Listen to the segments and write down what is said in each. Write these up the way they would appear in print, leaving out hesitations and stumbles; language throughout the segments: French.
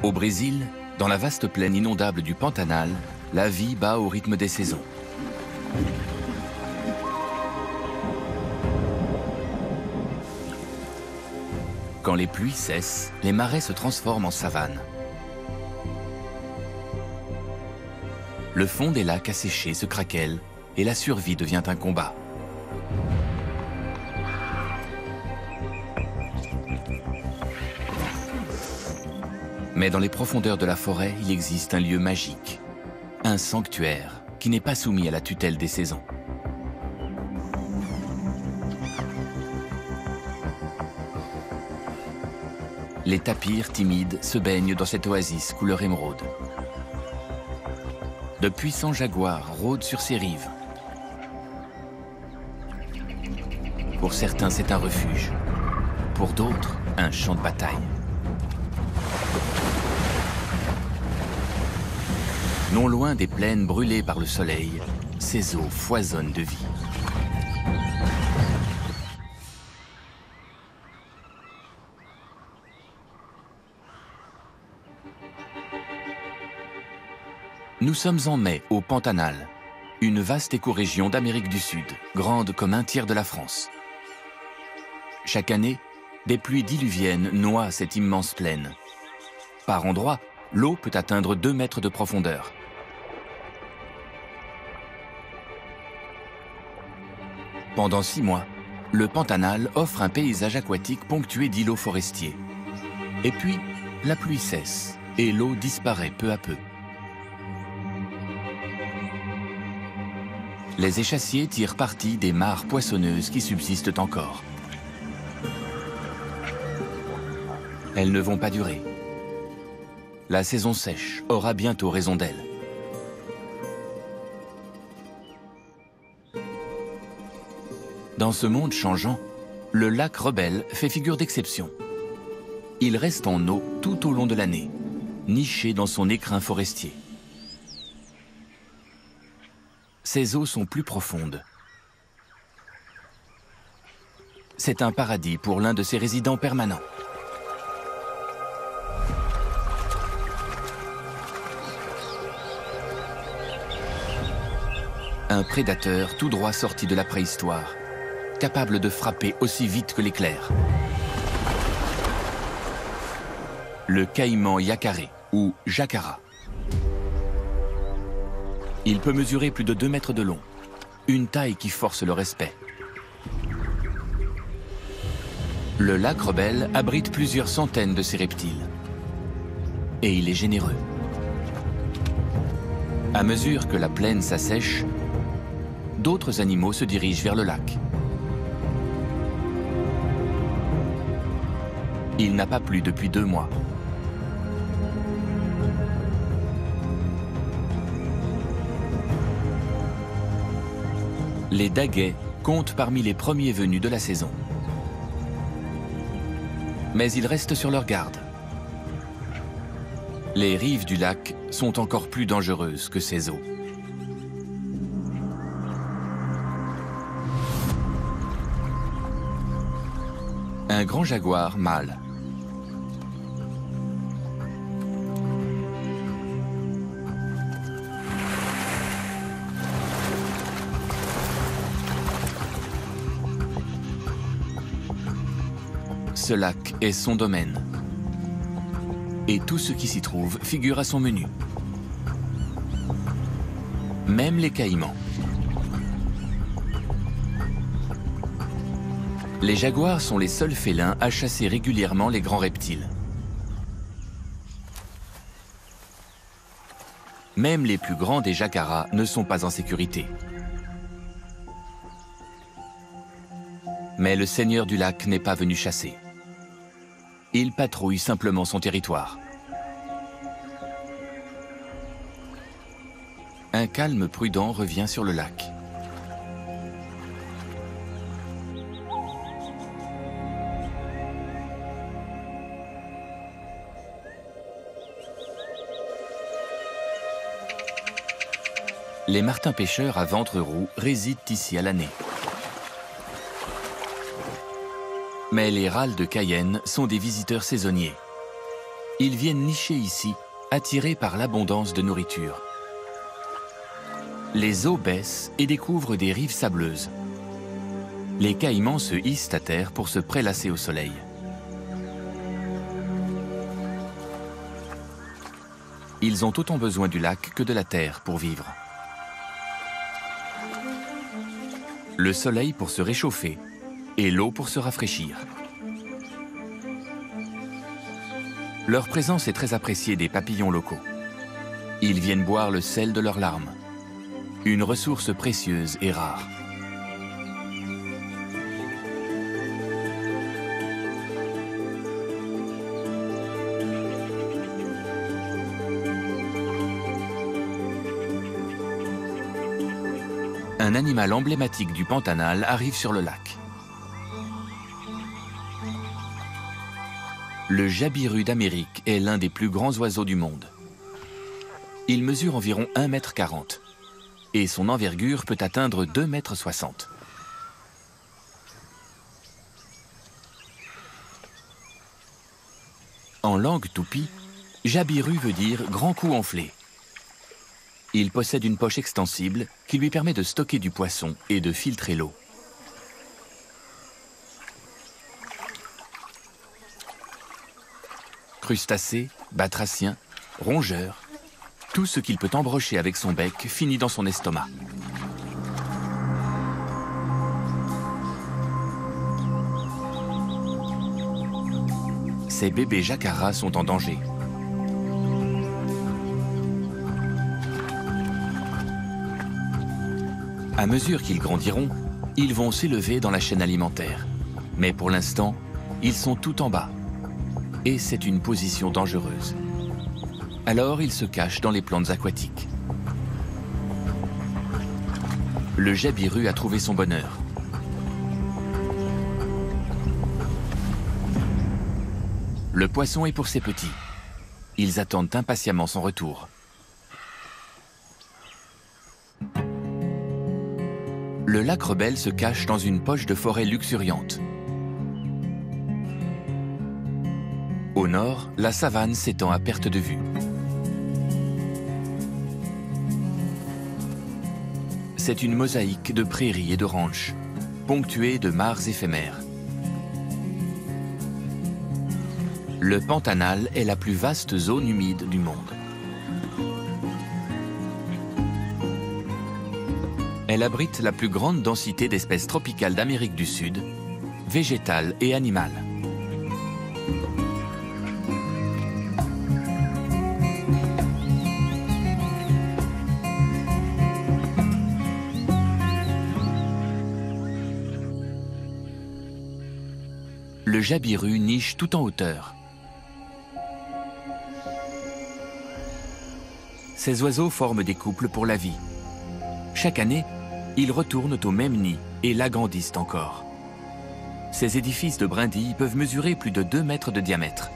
Au Brésil, dans la vaste plaine inondable du Pantanal, la vie bat au rythme des saisons. Quand les pluies cessent, les marais se transforment en savane. Le fond des lacs asséchés se craquelle et la survie devient un combat. Mais dans les profondeurs de la forêt, il existe un lieu magique, un sanctuaire qui n'est pas soumis à la tutelle des saisons. Les tapirs timides se baignent dans cette oasis couleur émeraude. De puissants jaguars rôdent sur ces rives. Pour certains, c'est un refuge. Pour d'autres, un champ de bataille. Non loin des plaines brûlées par le soleil, ces eaux foisonnent de vie. Nous sommes en mai, au Pantanal, une vaste écorégion d'Amérique du Sud, grande comme un tiers de la France. Chaque année, des pluies diluviennes noient cette immense plaine. Par endroits, l'eau peut atteindre 2 mètres de profondeur. Pendant 6 mois, le Pantanal offre un paysage aquatique ponctué d'îlots forestiers. Et puis, la pluie cesse et l'eau disparaît peu à peu. Les échassiers tirent parti des mares poissonneuses qui subsistent encore. Elles ne vont pas durer. La saison sèche aura bientôt raison d'elle. Dans ce monde changeant, le lac Rebelle fait figure d'exception. Il reste en eau tout au long de l'année, niché dans son écrin forestier. Ses eaux sont plus profondes. C'est un paradis pour l'un de ses résidents permanents. Un prédateur tout droit sorti de la préhistoire, capable de frapper aussi vite que l'éclair. Le caïman yacaré, ou jacara. Il peut mesurer plus de 2 mètres de long, une taille qui force le respect. Le lac Rebelle abrite plusieurs centaines de ces reptiles. Et il est généreux. À mesure que la plaine s'assèche, d'autres animaux se dirigent vers le lac. Il n'a pas plu depuis 2 mois. Les daguets comptent parmi les premiers venus de la saison. Mais ils restent sur leur garde. Les rives du lac sont encore plus dangereuses que ces eaux. Un grand jaguar mâle. Ce lac est son domaine. Et tout ce qui s'y trouve figure à son menu. Même les caïmans. Les jaguars sont les seuls félins à chasser régulièrement les grands reptiles. Même les plus grands des jacaras ne sont pas en sécurité. Mais le seigneur du lac n'est pas venu chasser. Il patrouille simplement son territoire. Un calme prudent revient sur le lac. Les martins pêcheurs à ventre roux résident ici à l'année. Mais les râles de Cayenne sont des visiteurs saisonniers. Ils viennent nicher ici, attirés par l'abondance de nourriture. Les eaux baissent et découvrent des rives sableuses. Les caïmans se hissent à terre pour se prélasser au soleil. Ils ont autant besoin du lac que de la terre pour vivre. Le soleil pour se réchauffer et l'eau pour se rafraîchir. Leur présence est très appréciée des papillons locaux. Ils viennent boire le sel de leurs larmes, une ressource précieuse et rare. Un animal emblématique du Pantanal arrive sur le lac. Le jabiru d'Amérique est l'un des plus grands oiseaux du monde. Il mesure environ 1,40 m et son envergure peut atteindre 2,60 m. En langue toupie, jabiru veut dire grand cou enflé. Il possède une poche extensible qui lui permet de stocker du poisson et de filtrer l'eau. Crustacés, batraciens, rongeurs, tout ce qu'il peut embrocher avec son bec finit dans son estomac. Ces bébés jacaras sont en danger. À mesure qu'ils grandiront, ils vont s'élever dans la chaîne alimentaire. Mais pour l'instant, ils sont tout en bas. Et c'est une position dangereuse. Alors ils se cachent dans les plantes aquatiques. Le jabiru a trouvé son bonheur. Le poisson est pour ses petits. Ils attendent impatiemment son retour. Le lac rebelle se cache dans une poche de forêt luxuriante. Au nord, la savane s'étend à perte de vue. C'est une mosaïque de prairies et de ranchs, ponctuée de mares éphémères. Le Pantanal est la plus vaste zone humide du monde. Elle abrite la plus grande densité d'espèces tropicales d'Amérique du Sud, végétales et animales. Le jabiru niche tout en hauteur. Ces oiseaux forment des couples pour la vie. Chaque année, ils retournent au même nid et l'agrandissent encore. Ces édifices de brindilles peuvent mesurer plus de 2 mètres de diamètre.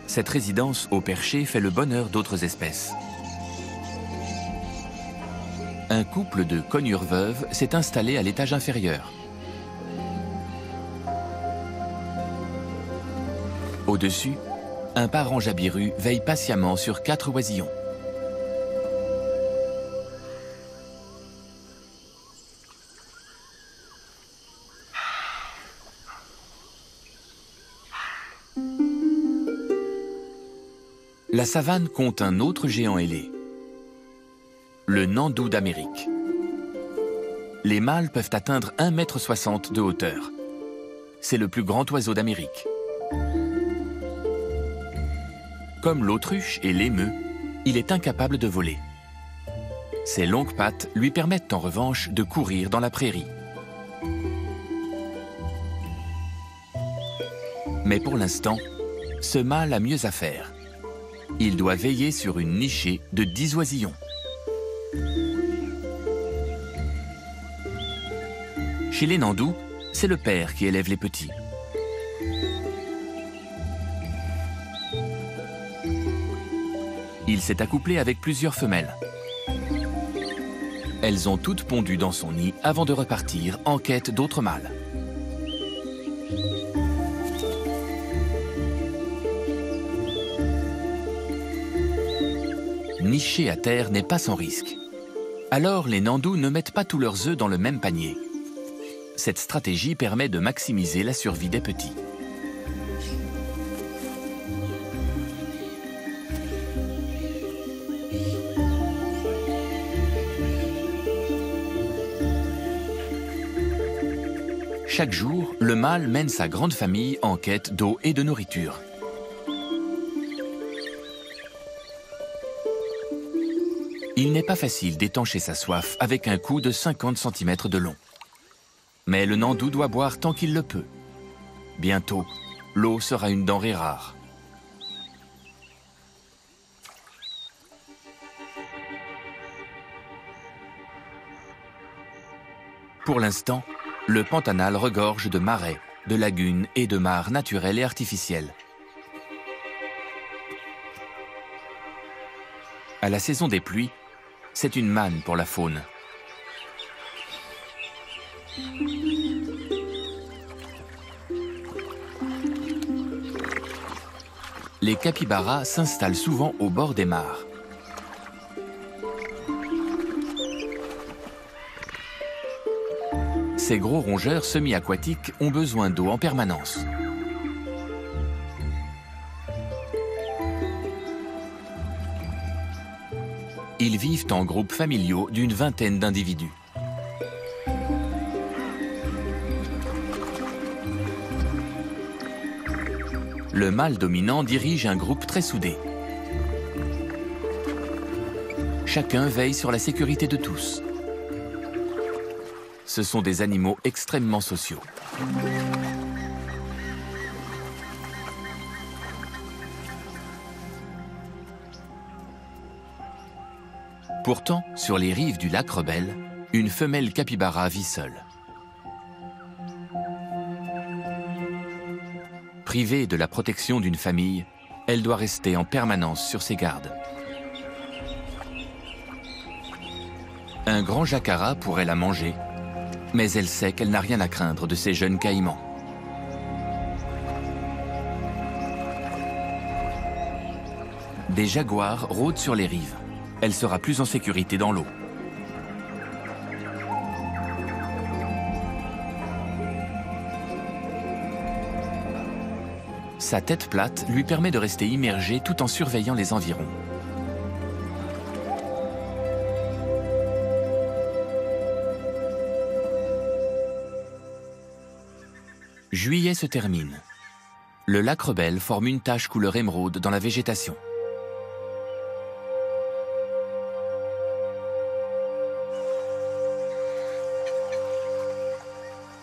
Cette résidence au perché fait le bonheur d'autres espèces. Un couple de conures veuves s'est installé à l'étage inférieur. Au-dessus, un parent jabiru veille patiemment sur 4 oisillons. La savane compte un autre géant ailé, le nandou d'Amérique. Les mâles peuvent atteindre 1,60 m de hauteur. C'est le plus grand oiseau d'Amérique. Comme l'autruche et l'émeu, il est incapable de voler. Ses longues pattes lui permettent en revanche de courir dans la prairie. Mais pour l'instant, ce mâle a mieux à faire. Il doit veiller sur une nichée de 10 oisillons. Chez les nandous, c'est le père qui élève les petits. Il s'est accouplé avec plusieurs femelles. Elles ont toutes pondu dans son nid avant de repartir en quête d'autres mâles. nicher à terre n'est pas sans risque. Alors les nandous ne mettent pas tous leurs œufs dans le même panier. Cette stratégie permet de maximiser la survie des petits. Chaque jour, le mâle mène sa grande famille en quête d'eau et de nourriture. Il n'est pas facile d'étancher sa soif avec un cou de 50 cm de long. Mais le nandou doit boire tant qu'il le peut. Bientôt, l'eau sera une denrée rare. Pour l'instant, le Pantanal regorge de marais, de lagunes et de mares naturelles et artificielles. À la saison des pluies, c'est une manne pour la faune. Les capybaras s'installent souvent au bord des mares. Ces gros rongeurs semi-aquatiques ont besoin d'eau en permanence. Ils vivent en groupes familiaux d'une vingtaine d'individus. Le mâle dominant dirige un groupe très soudé. Chacun veille sur la sécurité de tous. Ce sont des animaux extrêmement sociaux. Pourtant, sur les rives du lac Rebelle, une femelle capybara vit seule. Privée de la protection d'une famille, elle doit rester en permanence sur ses gardes. Un grand jacarra pourrait la manger, mais elle sait qu'elle n'a rien à craindre de ces jeunes caïmans. Des jaguars rôdent sur les rives. Elle sera plus en sécurité dans l'eau. Sa tête plate lui permet de rester immergée tout en surveillant les environs. Juillet se termine. Le lac Rebelle forme une tache couleur émeraude dans la végétation.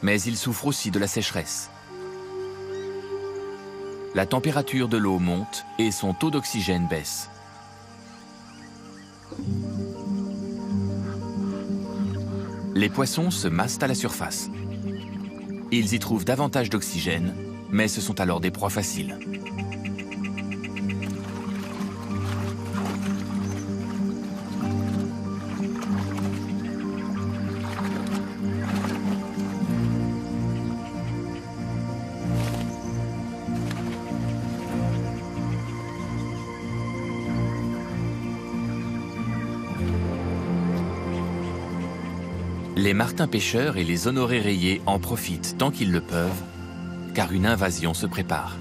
Mais il souffre aussi de la sécheresse. La température de l'eau monte et son taux d'oxygène baisse. Les poissons se massent à la surface. Ils y trouvent davantage d'oxygène, mais ce sont alors des proies faciles. Les martins pêcheurs et les honorés rayés en profitent tant qu'ils le peuvent, car une invasion se prépare.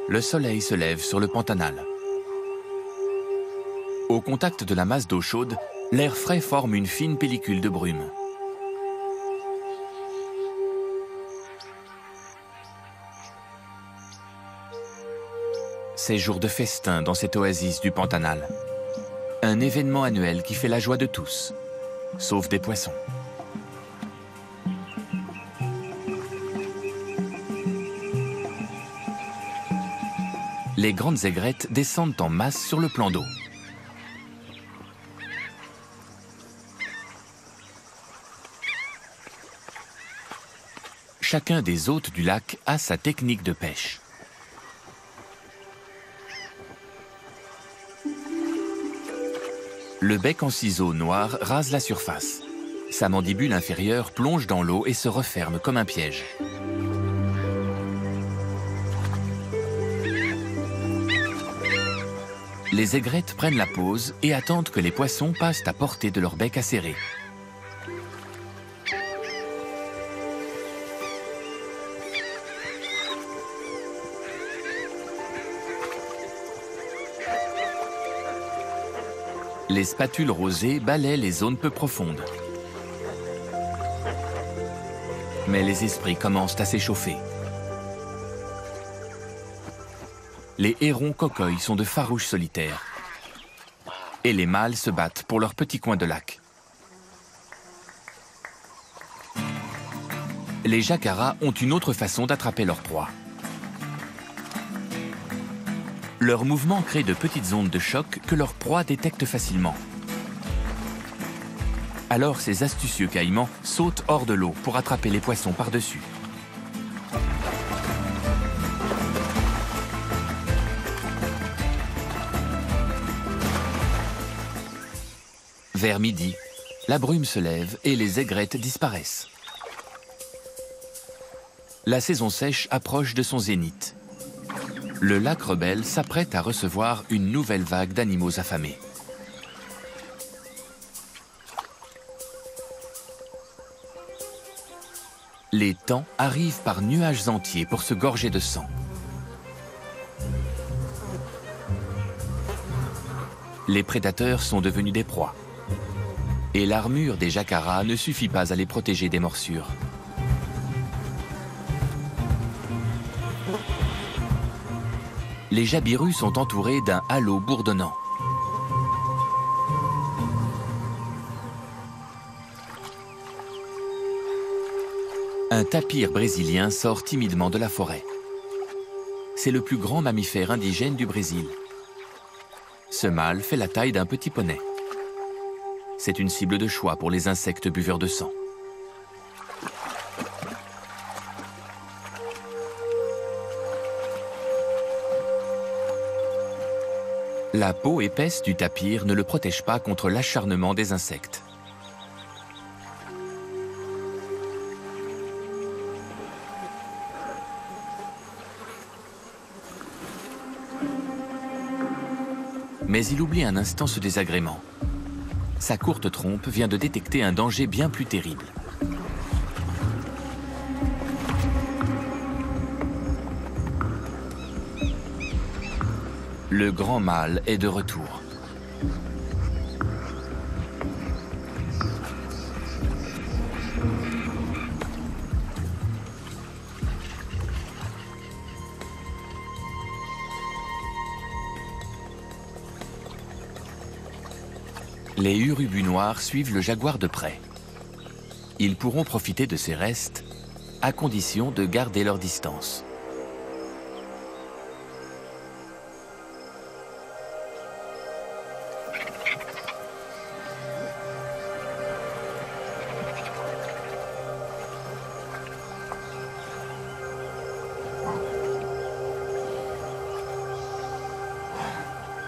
Le soleil se lève sur le Pantanal. Au contact de la masse d'eau chaude, l'air frais forme une fine pellicule de brume. C'est jour de festin dans cette oasis du Pantanal. Un événement annuel qui fait la joie de tous, sauf des poissons. Les grandes aigrettes descendent en masse sur le plan d'eau. Chacun des hôtes du lac a sa technique de pêche. Le bec en ciseaux noir rase la surface. Sa mandibule inférieure plonge dans l'eau et se referme comme un piège. Les aigrettes prennent la pause et attendent que les poissons passent à portée de leur bec acéré. Les spatules rosées balaient les zones peu profondes. Mais les esprits commencent à s'échauffer. Les hérons cocoyes sont de farouches solitaires. Et les mâles se battent pour leur petit coin de lac. Les jacaras ont une autre façon d'attraper leur proie. Leur mouvement crée de petites ondes de choc que leur proie détecte facilement. Alors ces astucieux caïmans sautent hors de l'eau pour attraper les poissons par-dessus. Vers midi, la brume se lève et les aigrettes disparaissent. La saison sèche approche de son zénith. Le lac Rebelle s'apprête à recevoir une nouvelle vague d'animaux affamés. Les tans arrivent par nuages entiers pour se gorger de sang. Les prédateurs sont devenus des proies. Et l'armure des jacaras ne suffit pas à les protéger des morsures. Les jabirus sont entourés d'un halo bourdonnant. Un tapir brésilien sort timidement de la forêt. C'est le plus grand mammifère indigène du Brésil. Ce mâle fait la taille d'un petit poney. C'est une cible de choix pour les insectes buveurs de sang. La peau épaisse du tapir ne le protège pas contre l'acharnement des insectes. Mais il oublie un instant ce désagrément. Sa courte trompe vient de détecter un danger bien plus terrible. Le grand mâle est de retour. Les urubus noirs suivent le jaguar de près. Ils pourront profiter de ses restes, à condition de garder leur distance.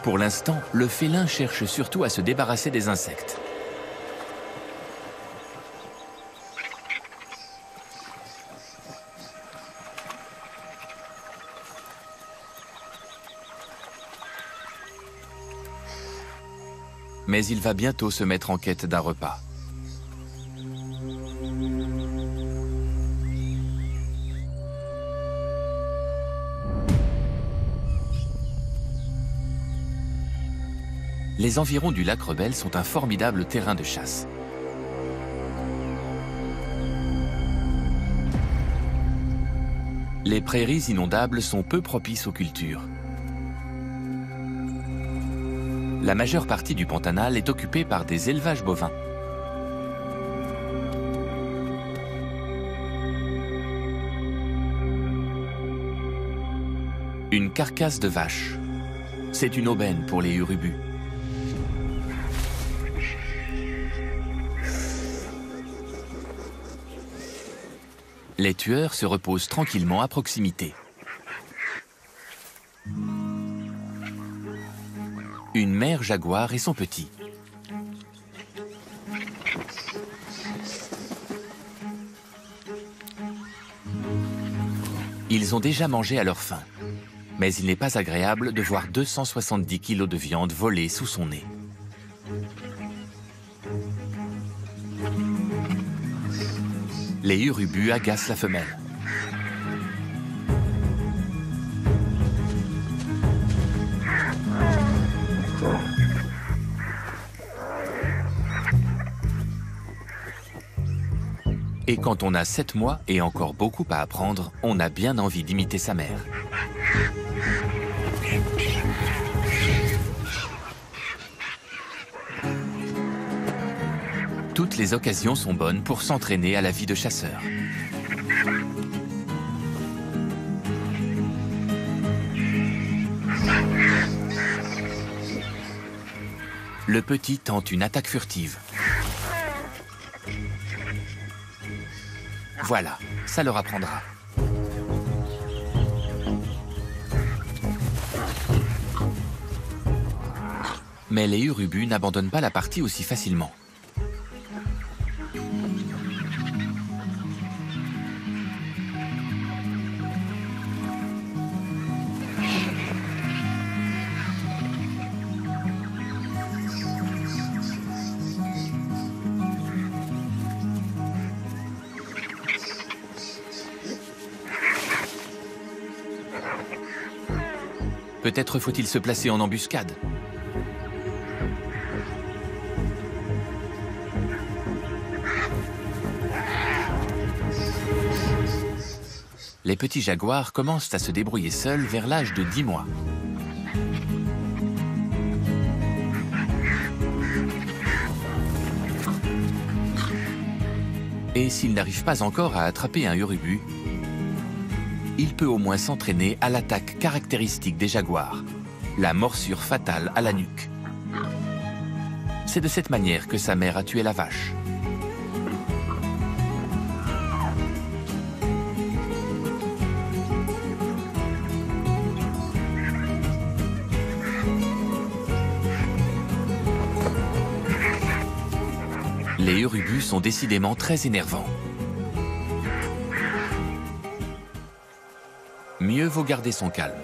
Pour l'instant, le félin cherche surtout à se débarrasser des insectes. Mais il va bientôt se mettre en quête d'un repas. Les environs du lac Rebelle sont un formidable terrain de chasse. Les prairies inondables sont peu propices aux cultures. La majeure partie du Pantanal est occupée par des élevages bovins. Une carcasse de vache. C'est une aubaine pour les urubus. Les tueurs se reposent tranquillement à proximité. Une mère jaguar et son petit. Ils ont déjà mangé à leur faim. Mais il n'est pas agréable de voir 270 kilos de viande voler sous son nez. Les urubus agacent la femelle. Et quand on a 7 mois et encore beaucoup à apprendre, on a bien envie d'imiter sa mère. Toutes les occasions sont bonnes pour s'entraîner à la vie de chasseur. Le petit tente une attaque furtive. Voilà, ça leur apprendra. Mais les urubus n'abandonnent pas la partie aussi facilement. Peut-être faut-il se placer en embuscade. Les petits jaguars commencent à se débrouiller seuls vers l'âge de 10 mois. Et s'il n'arrive pas encore à attraper un urubu, il peut au moins s'entraîner à l'attaque caractéristique des jaguars, la morsure fatale à la nuque. C'est de cette manière que sa mère a tué la vache. Les urubus sont décidément très énervants. Mieux vaut garder son calme.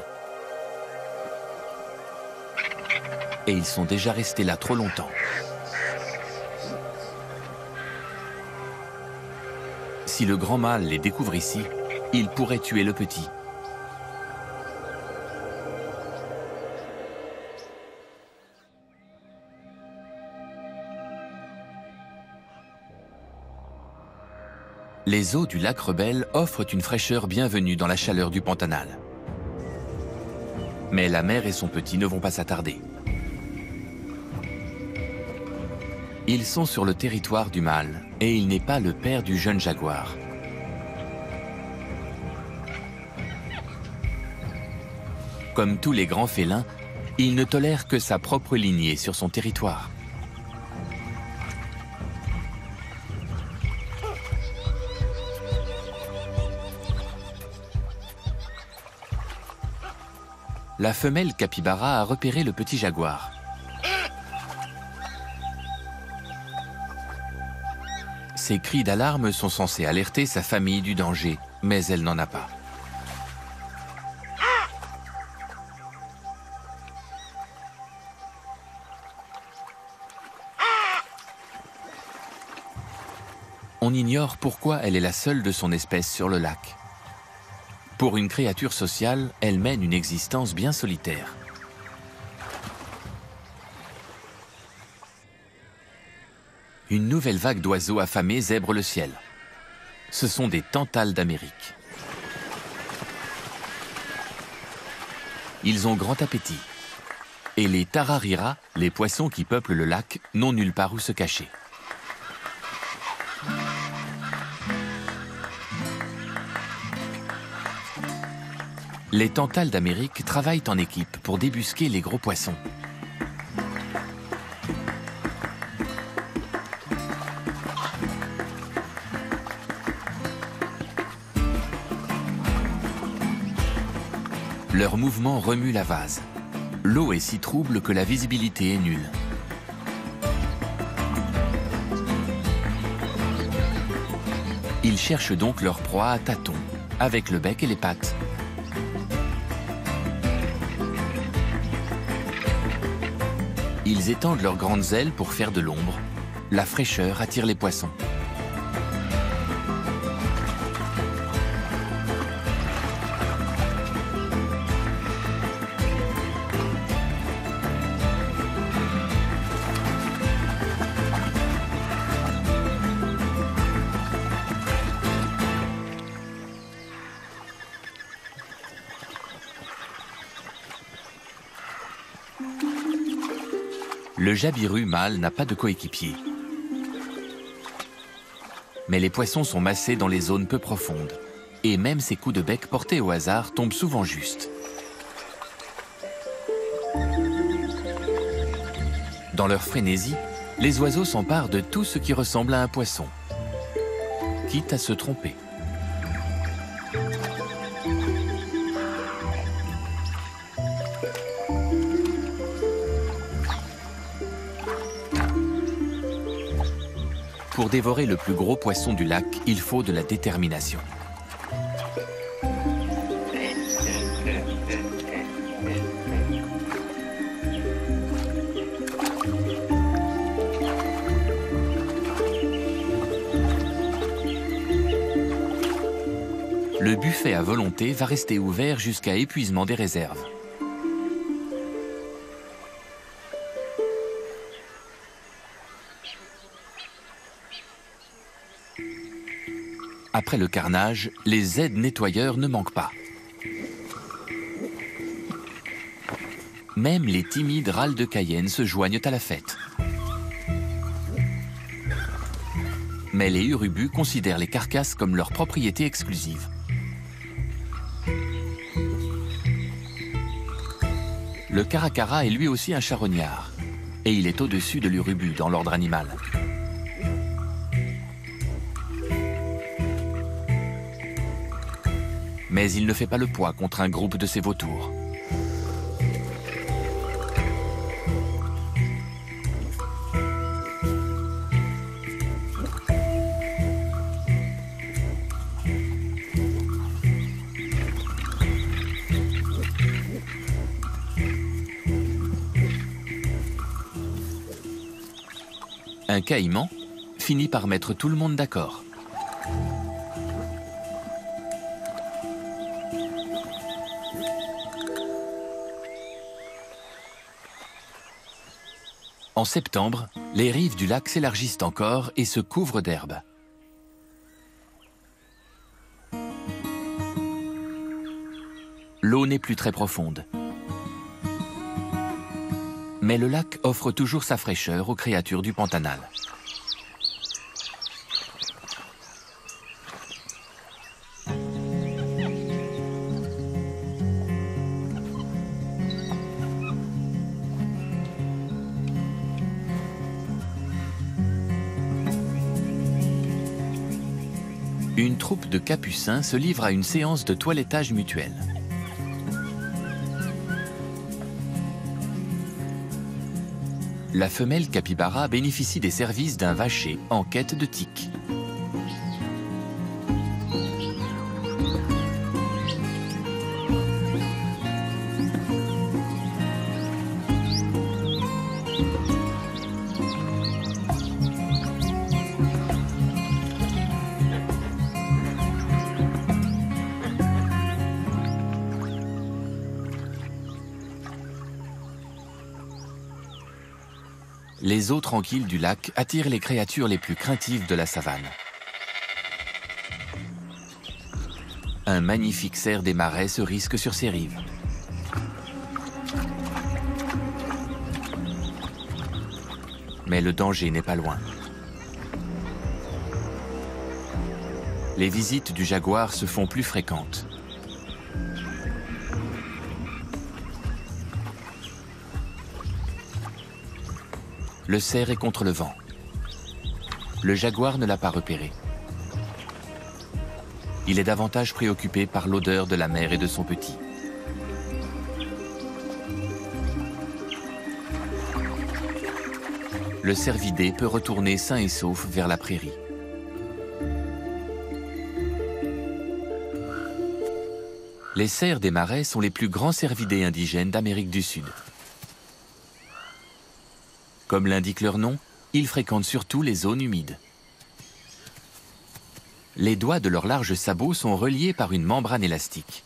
Et ils sont déjà restés là trop longtemps. Si le grand mâle les découvre ici, il pourrait tuer le petit. Les eaux du lac Rebelle offrent une fraîcheur bienvenue dans la chaleur du Pantanal. Mais la mère et son petit ne vont pas s'attarder. Ils sont sur le territoire du mâle et il n'est pas le père du jeune jaguar. Comme tous les grands félins, il ne tolère que sa propre lignée sur son territoire. La femelle capybara a repéré le petit jaguar. Ses cris d'alarme sont censés alerter sa famille du danger, mais elle n'en a pas. On ignore pourquoi elle est la seule de son espèce sur le lac. Pour une créature sociale, elle mène une existence bien solitaire. Une nouvelle vague d'oiseaux affamés zèbre le ciel. Ce sont des tantales d'Amérique. Ils ont grand appétit. Et les tarariras, les poissons qui peuplent le lac, n'ont nulle part où se cacher. Les tantales d'Amérique travaillent en équipe pour débusquer les gros poissons. Leur mouvement remue la vase. L'eau est si trouble que la visibilité est nulle. Ils cherchent donc leur proie à tâtons, avec le bec et les pattes. Ils étendent leurs grandes ailes pour faire de l'ombre. La fraîcheur attire les poissons. Le jabiru mâle n'a pas de coéquipier. Mais les poissons sont massés dans les zones peu profondes. Et même ces coups de bec portés au hasard tombent souvent justes. Dans leur frénésie, les oiseaux s'emparent de tout ce qui ressemble à un poisson, quitte à se tromper. Pour dévorer le plus gros poisson du lac, il faut de la détermination. Le buffet à volonté va rester ouvert jusqu'à épuisement des réserves. Après le carnage, les aides nettoyeurs ne manquent pas. Même les timides râles de Cayenne se joignent à la fête. Mais les urubus considèrent les carcasses comme leur propriété exclusive. Le caracara est lui aussi un charognard, et il est au-dessus de l'urubu dans l'ordre animal. Mais il ne fait pas le poids contre un groupe de ces vautours. Un caïman finit par mettre tout le monde d'accord. En septembre, les rives du lac s'élargissent encore et se couvrent d'herbe. L'eau n'est plus très profonde. Mais le lac offre toujours sa fraîcheur aux créatures du Pantanal. Une troupe de capucins se livre à une séance de toilettage mutuel. La femelle capybara bénéficie des services d'un vacher en quête de tiques. Les eaux tranquilles du lac attirent les créatures les plus craintives de la savane. Un magnifique cerf des marais se risque sur ses rives. Mais le danger n'est pas loin. Les visites du jaguar se font plus fréquentes. Le cerf est contre le vent. Le jaguar ne l'a pas repéré. Il est davantage préoccupé par l'odeur de la mère et de son petit. Le cervidé peut retourner sain et sauf vers la prairie. Les cerfs des marais sont les plus grands cervidés indigènes d'Amérique du Sud. Comme l'indique leur nom, ils fréquentent surtout les zones humides. Les doigts de leurs larges sabots sont reliés par une membrane élastique.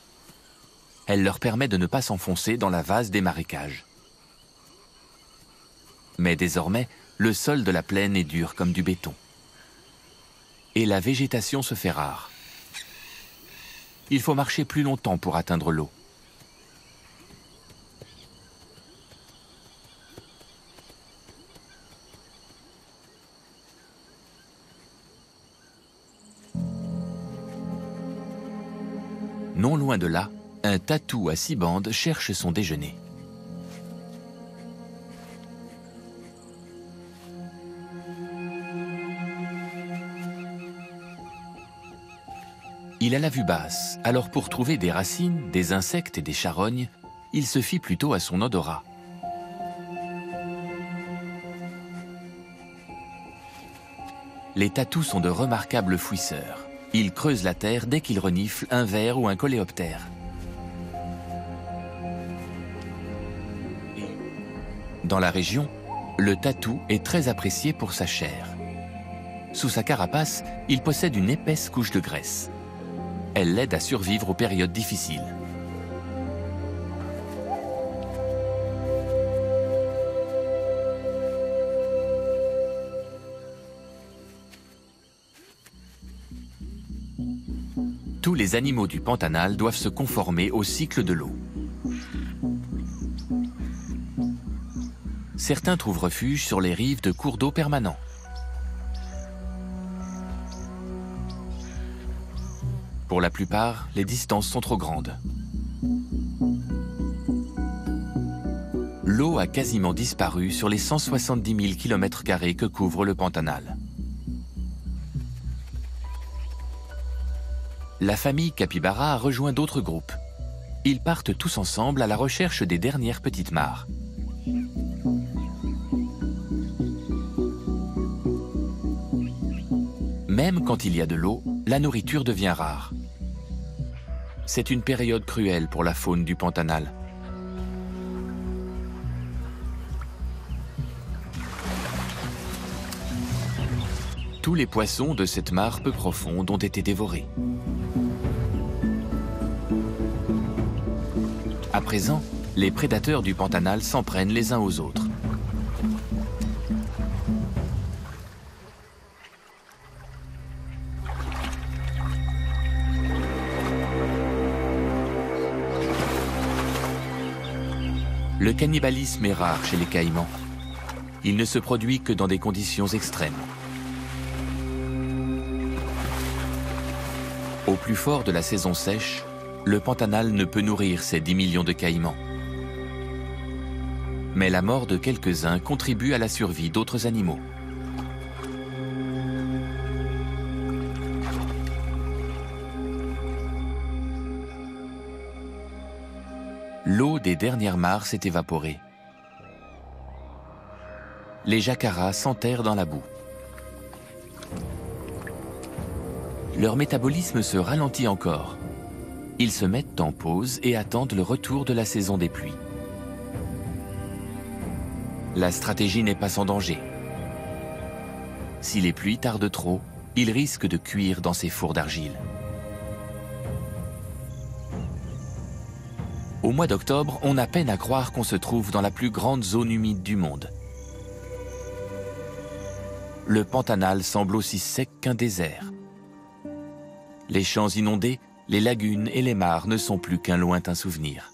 Elle leur permet de ne pas s'enfoncer dans la vase des marécages. Mais désormais, le sol de la plaine est dur comme du béton. Et la végétation se fait rare. Il faut marcher plus longtemps pour atteindre l'eau. Non loin de là, un tatou à 6 bandes cherche son déjeuner. Il a la vue basse, alors pour trouver des racines, des insectes et des charognes, il se fie plutôt à son odorat. Les tatous sont de remarquables fouisseurs. Ils creusent la terre dès qu'ils reniflent un ver ou un coléoptère. Dans la région, le tatou est très apprécié pour sa chair. Sous sa carapace, il possède une épaisse couche de graisse. Elle l'aide à survivre aux périodes difficiles. Tous les animaux du Pantanal doivent se conformer au cycle de l'eau. Certains trouvent refuge sur les rives de cours d'eau permanents. Pour la plupart, les distances sont trop grandes. L'eau a quasiment disparu sur les 170 000 km² que couvre le Pantanal. La famille capybara a rejoint d'autres groupes. Ils partent tous ensemble à la recherche des dernières petites mares. Même quand il y a de l'eau, la nourriture devient rare. C'est une période cruelle pour la faune du Pantanal. Tous les poissons de cette mare peu profonde ont été dévorés. À présent, les prédateurs du Pantanal s'en prennent les uns aux autres. Le cannibalisme est rare chez les caïmans. Il ne se produit que dans des conditions extrêmes. Au plus fort de la saison sèche, le Pantanal ne peut nourrir ses 10 millions de caïmans. Mais la mort de quelques-uns contribue à la survie d'autres animaux. L'eau des dernières mares s'est évaporée. Les jacaras s'enterrent dans la boue. Leur métabolisme se ralentit encore. Ils se mettent en pause et attendent le retour de la saison des pluies. La stratégie n'est pas sans danger. Si les pluies tardent trop, ils risquent de cuire dans ces fours d'argile. Au mois d'octobre, on a peine à croire qu'on se trouve dans la plus grande zone humide du monde. Le Pantanal semble aussi sec qu'un désert. Les champs inondés, les lagunes et les mares ne sont plus qu'un lointain souvenir.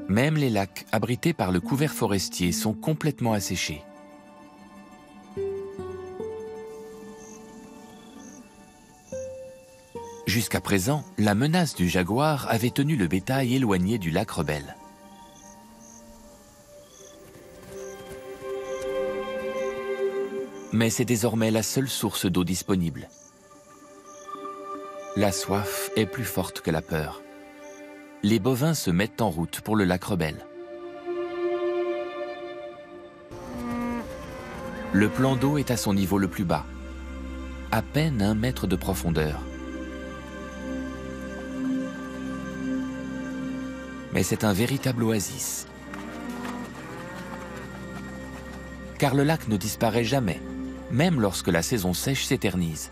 Même les lacs abrités par le couvert forestier sont complètement asséchés. Jusqu'à présent, la menace du jaguar avait tenu le bétail éloigné du lac Rebelle. Mais c'est désormais la seule source d'eau disponible. La soif est plus forte que la peur. Les bovins se mettent en route pour le lac Rebelle. Le plan d'eau est à son niveau le plus bas, à peine 1 mètre de profondeur. Mais c'est un véritable oasis. Car le lac ne disparaît jamais, même lorsque la saison sèche s'éternise.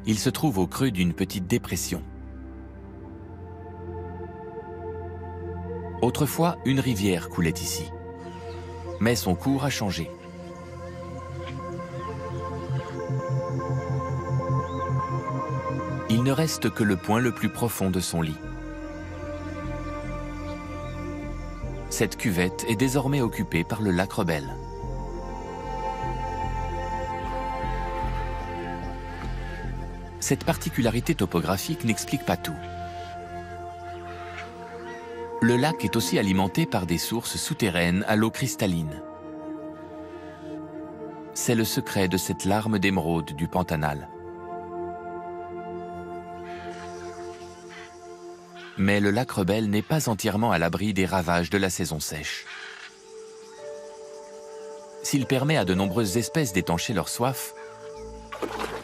Il se trouve au creux d'une petite dépression. Autrefois, une rivière coulait ici. Mais son cours a changé. Il ne reste que le point le plus profond de son lit. Cette cuvette est désormais occupée par le lac Rebelle. Cette particularité topographique n'explique pas tout. Le lac est aussi alimenté par des sources souterraines à l'eau cristalline. C'est le secret de cette larme d'émeraude du Pantanal. Mais le lac Rebelle n'est pas entièrement à l'abri des ravages de la saison sèche. S'il permet à de nombreuses espèces d'étancher leur soif,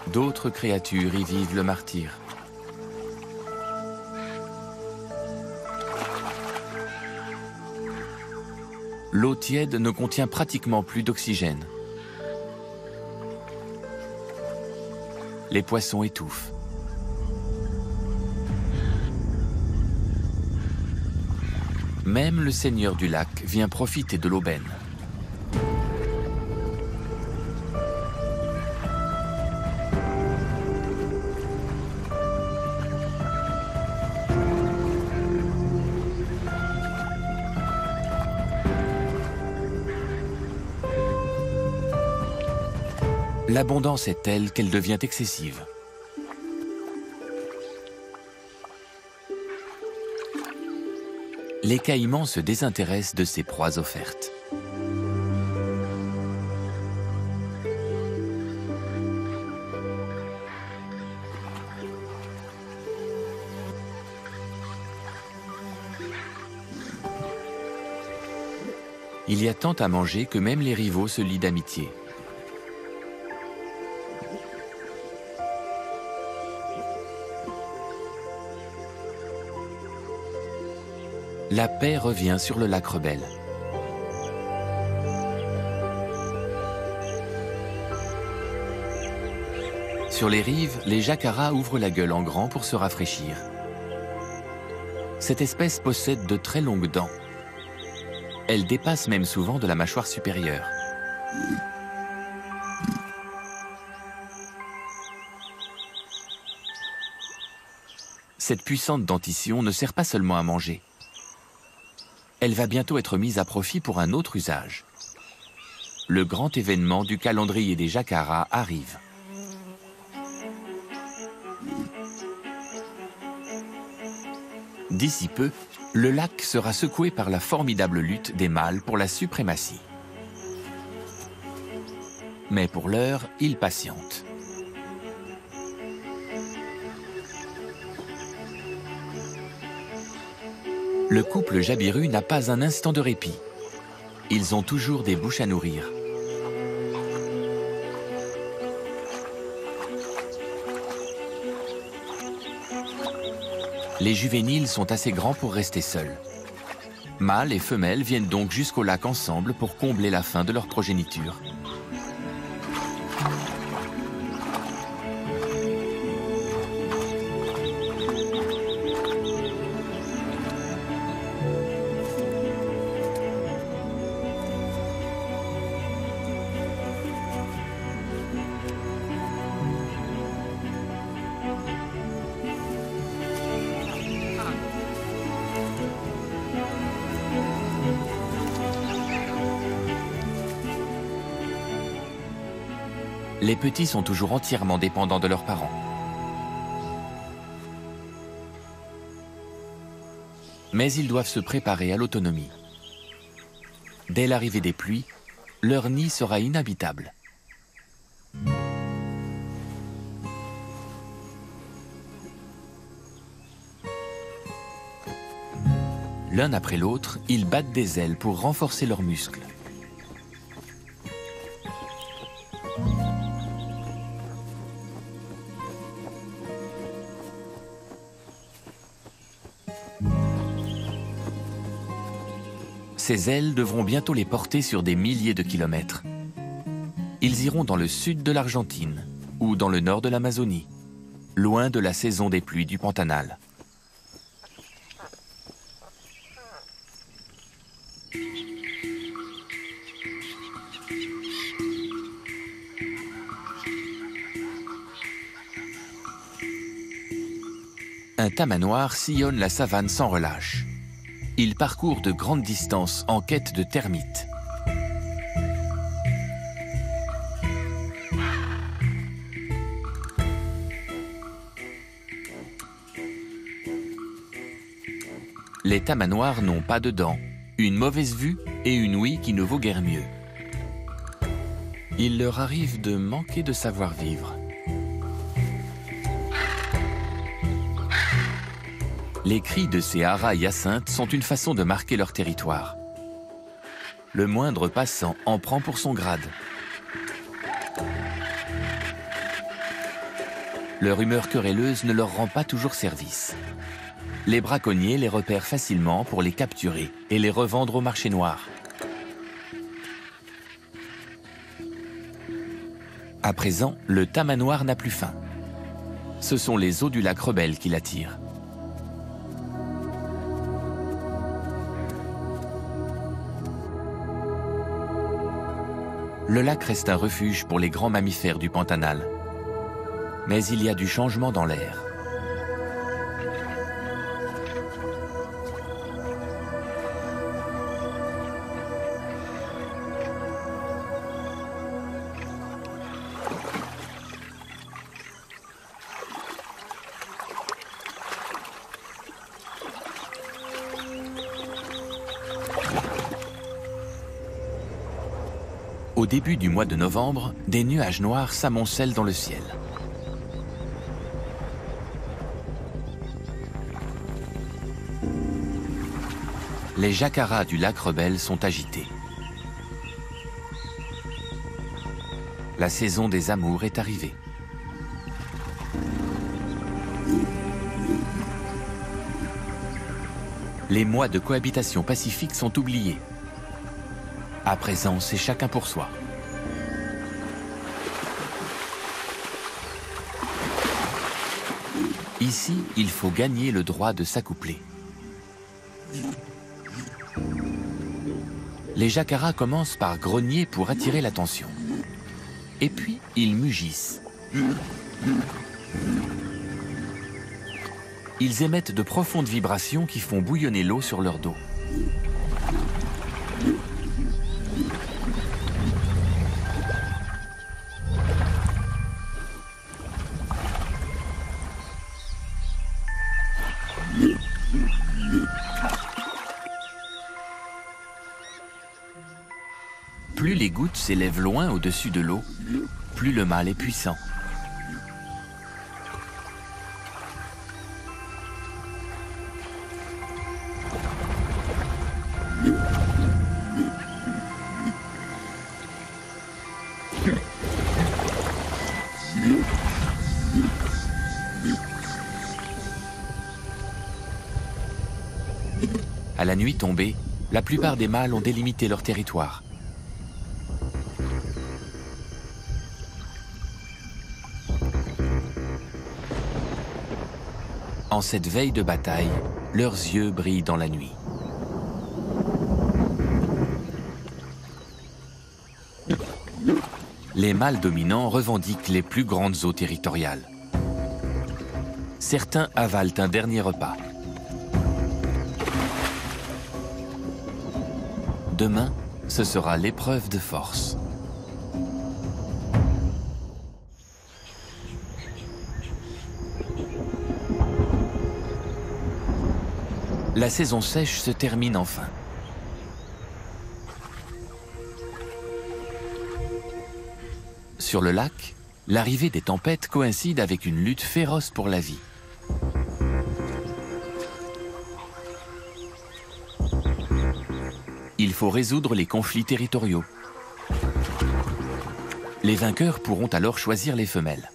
d'autres créatures y vivent le martyre. L'eau tiède ne contient pratiquement plus d'oxygène. Les poissons étouffent. Même le seigneur du lac vient profiter de l'aubaine. L'abondance est telle qu'elle devient excessive. Les caïmans se désintéressent de ces proies offertes. Il y a tant à manger que même les rivaux se lient d'amitié. La paix revient sur le lac Rebelle. Sur les rives, les jacaras ouvrent la gueule en grand pour se rafraîchir. Cette espèce possède de très longues dents. Elle dépasse même souvent de la mâchoire supérieure. Cette puissante dentition ne sert pas seulement à manger. Elle va bientôt être mise à profit pour un autre usage. Le grand événement du calendrier des jacaras arrive. D'ici peu, le lac sera secoué par la formidable lutte des mâles pour la suprématie. Mais pour l'heure, ils patientent. Le couple Jabiru n'a pas un instant de répit. Ils ont toujours des bouches à nourrir. Les juvéniles sont assez grands pour rester seuls. Mâles et femelles viennent donc jusqu'au lac ensemble pour combler la faim de leur progéniture. Les petits sont toujours entièrement dépendants de leurs parents. Mais ils doivent se préparer à l'autonomie. Dès l'arrivée des pluies, leur nid sera inhabitable. L'un après l'autre, ils battent des ailes pour renforcer leurs muscles. Ces ailes devront bientôt les porter sur des milliers de kilomètres. Ils iront dans le sud de l'Argentine ou dans le nord de l'Amazonie, loin de la saison des pluies du Pantanal. Un tamanoir sillonne la savane sans relâche. Il parcourt de grandes distances en quête de termites. Les tamanoirs n'ont pas de dents, une mauvaise vue et une ouïe qui ne vaut guère mieux. Il leur arrive de manquer de savoir-vivre. Les cris de ces haras hyacinthes sont une façon de marquer leur territoire. Le moindre passant en prend pour son grade. Leur humeur querelleuse ne leur rend pas toujours service. Les braconniers les repèrent facilement pour les capturer et les revendre au marché noir. À présent, le tamanoir n'a plus faim. Ce sont les eaux du lac Rebelle qui l'attirent. Le lac reste un refuge pour les grands mammifères du Pantanal. Mais il y a du changement dans l'air. Au début du mois de novembre, des nuages noirs s'amoncellent dans le ciel. Les jacaras du lac Rebelle sont agités. La saison des amours est arrivée. Les mois de cohabitation pacifique sont oubliés. À présent, c'est chacun pour soi. Ici, il faut gagner le droit de s'accoupler. Les jacaras commencent par grogner pour attirer l'attention. Et puis, ils mugissent. Ils émettent de profondes vibrations qui font bouillonner l'eau sur leur dos. Plus les gouttes s'élèvent loin au-dessus de l'eau, plus le mâle est puissant. À la nuit tombée, la plupart des mâles ont délimité leur territoire. En cette veille de bataille, leurs yeux brillent dans la nuit. Les mâles dominants revendiquent les plus grandes eaux territoriales. Certains avalent un dernier repas. Demain, ce sera l'épreuve de force. La saison sèche se termine enfin. Sur le lac, l'arrivée des tempêtes coïncide avec une lutte féroce pour la vie. Il faut résoudre les conflits territoriaux. Les vainqueurs pourront alors choisir les femelles.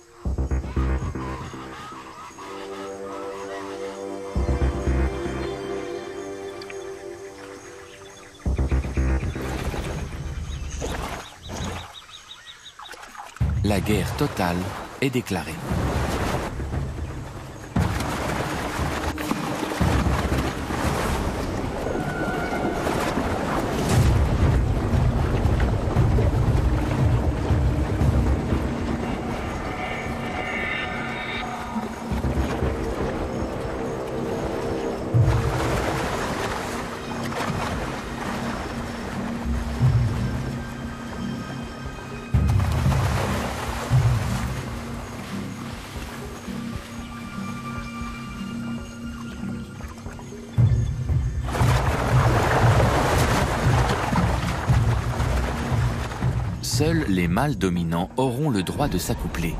la guerre totale est déclarée. Seuls les mâles dominants auront le droit de s'accoupler.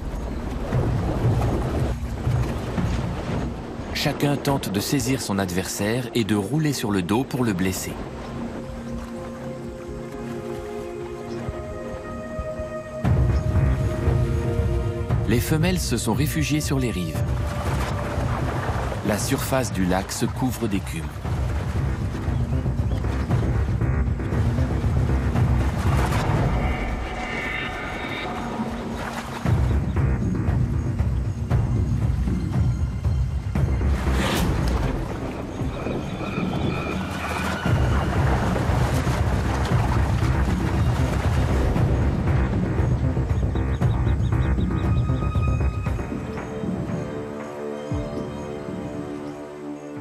Chacun tente de saisir son adversaire et de rouler sur le dos pour le blesser. Les femelles se sont réfugiées sur les rives. La surface du lac se couvre d'écume.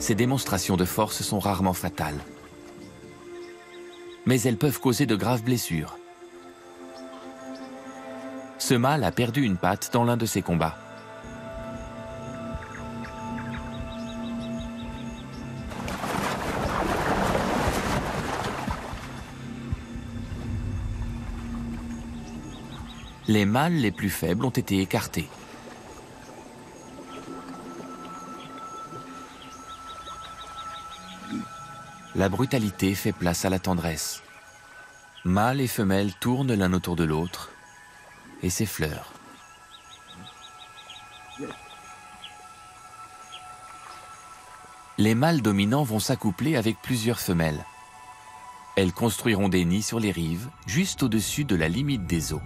Ces démonstrations de force sont rarement fatales. Mais elles peuvent causer de graves blessures. Ce mâle a perdu une patte dans l'un de ses combats. Les mâles les plus faibles ont été écartés. La brutalité fait place à la tendresse. Mâles et femelles tournent l'un autour de l'autre et s'effleurent. Les mâles dominants vont s'accoupler avec plusieurs femelles. Elles construiront des nids sur les rives, juste au-dessus de la limite des eaux.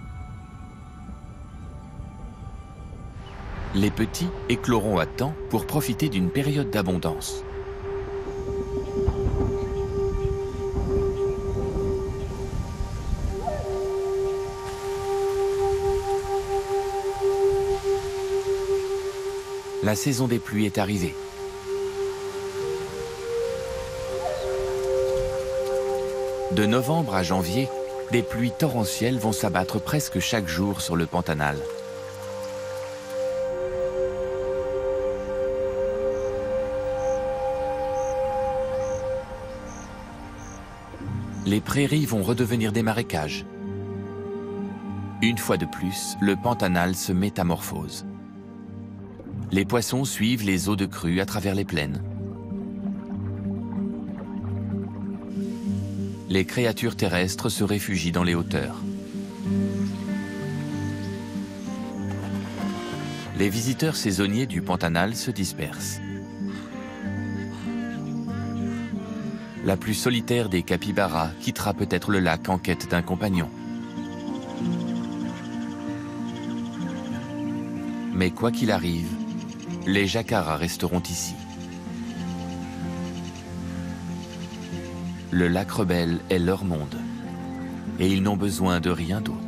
Les petits écloront à temps pour profiter d'une période d'abondance. La saison des pluies est arrivée. De novembre à janvier, des pluies torrentielles vont s'abattre presque chaque jour sur le Pantanal. Les prairies vont redevenir des marécages. Une fois de plus, le Pantanal se métamorphose. Les poissons suivent les eaux de crue à travers les plaines. Les créatures terrestres se réfugient dans les hauteurs. Les visiteurs saisonniers du Pantanal se dispersent. La plus solitaire des capybaras quittera peut-être le lac en quête d'un compagnon. Mais quoi qu'il arrive, les jacaras resteront ici. Le lac rebelle est leur monde et ils n'ont besoin de rien d'autre.